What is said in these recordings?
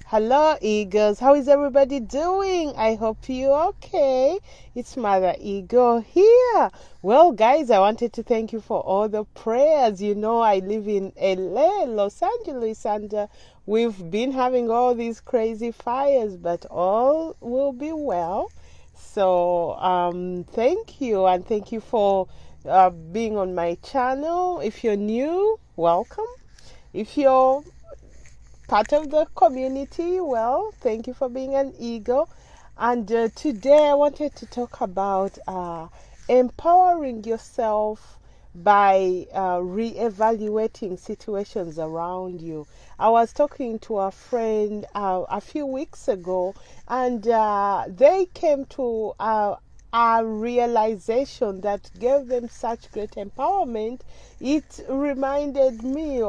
Hello, Eagles. How is everybody doing? I hope you're okay. It's Mother Eagle here. Well, guys, I wanted to thank you for all the prayers. You know, I live in LA, Los Angeles, and we've been having all these crazy fires, but all will be well. So, thank you, and thank you for being on my channel. If you're new, welcome. If you're part of the community, well, thank you for being an eagle. And today I wanted to talk about empowering yourself by re-evaluating situations around you. I was talking to a friend a few weeks ago, and they came to a realization that gave them such great empowerment. It reminded me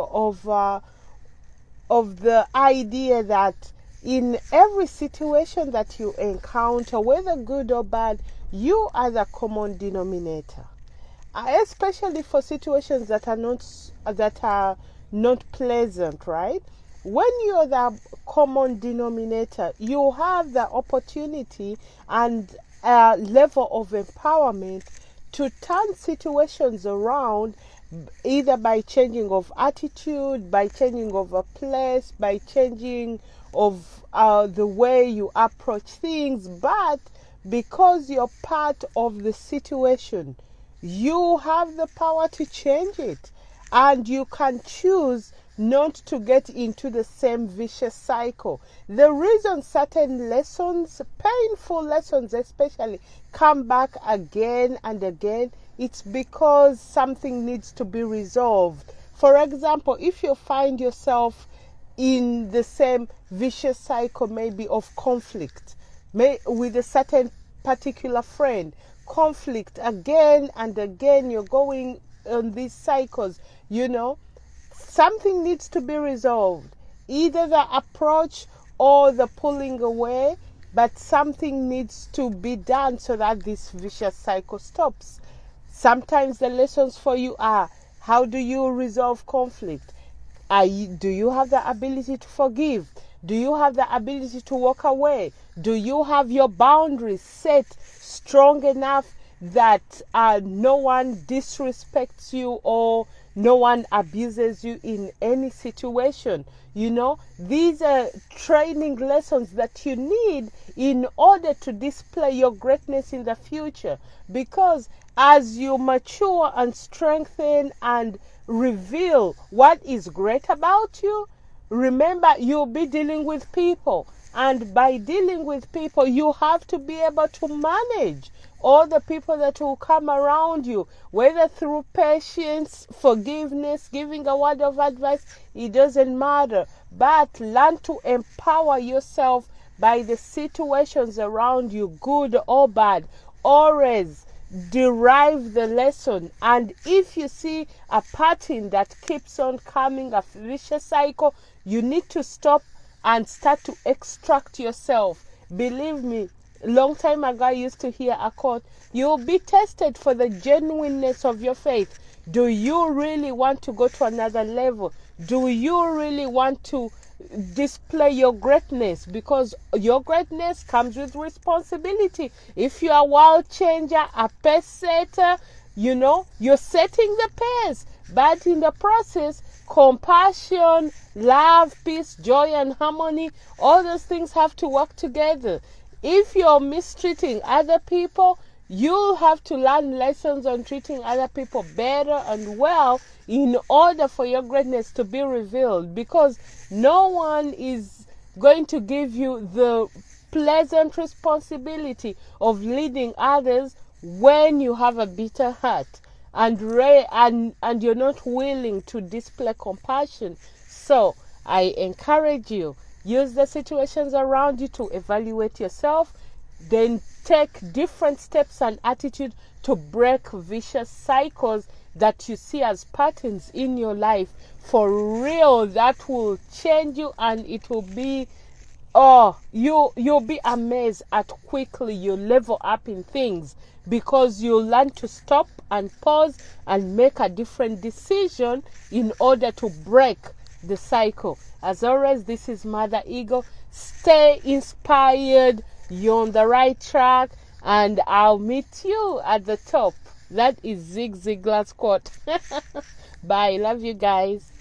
of the idea that in every situation that you encounter, whether good or bad, you are the common denominator. Especially for situations that are not pleasant, right? When you're the common denominator, you have the opportunity and level of empowerment to turn situations around, either by changing of attitude, by changing of a place, by changing of the way you approach things. But because you're part of the situation, you have the power to change it, and you can choose not to get into the same vicious cycle. The reason certain lessons, painful lessons especially, come back again and again, it's because something needs to be resolved. For example, if you find yourself in the same vicious cycle, maybe of conflict, with a certain particular friend, conflict again and again, you're going on these cycles, something needs to be resolved. Either the approach or the pulling away, but something needs to be done so that this vicious cycle stops. Sometimes the lessons for you are, how do you resolve conflict? Do you have the ability to forgive? Do you have the ability to walk away? Do you have your boundaries set strong enough that no one disrespects you or no one abuses you in any situation? These are training lessons that you need in order to display your greatness in the future. Because as you mature and strengthen and reveal what is great about you, remember, you'll be dealing with people. And by dealing with people, you have to be able to manage all the people that will come around you, whether through patience, forgiveness, giving a word of advice, it doesn't matter. But learn to empower yourself by the situations around you, good or bad. Always derive the lesson. And if you see a pattern that keeps on coming, a vicious cycle, you need to stop and start to extract yourself. Believe me, long time ago I used to hear a quote, you'll be tested for the genuineness of your faith. Do you really want to go to another level? Do you really want to display your greatness? Because your greatness comes with responsibility. If you are a world changer, a pace setter, you're setting the pace. But in the process, compassion, love, peace, joy, and harmony, all those things have to work together. If you're mistreating other people, you'll have to learn lessons on treating other people better and well in order for your greatness to be revealed. Because no one is going to give you the pleasant responsibility of leading others when you have a bitter heart and you're not willing to display compassion. So I encourage you, use the situations around you to evaluate yourself, then take different steps and attitude to break vicious cycles that you see as patterns in your life. For real, that will change you, and it will be, you'll be amazed at quickly you level up in things, because you learn to stop and pause and make a different decision in order to break the cycle. As always, this is Mother Eagle. Stay inspired. You're on the right track, and I'll meet you at the top. That is Zig Ziglar's quote. Bye. Love you guys.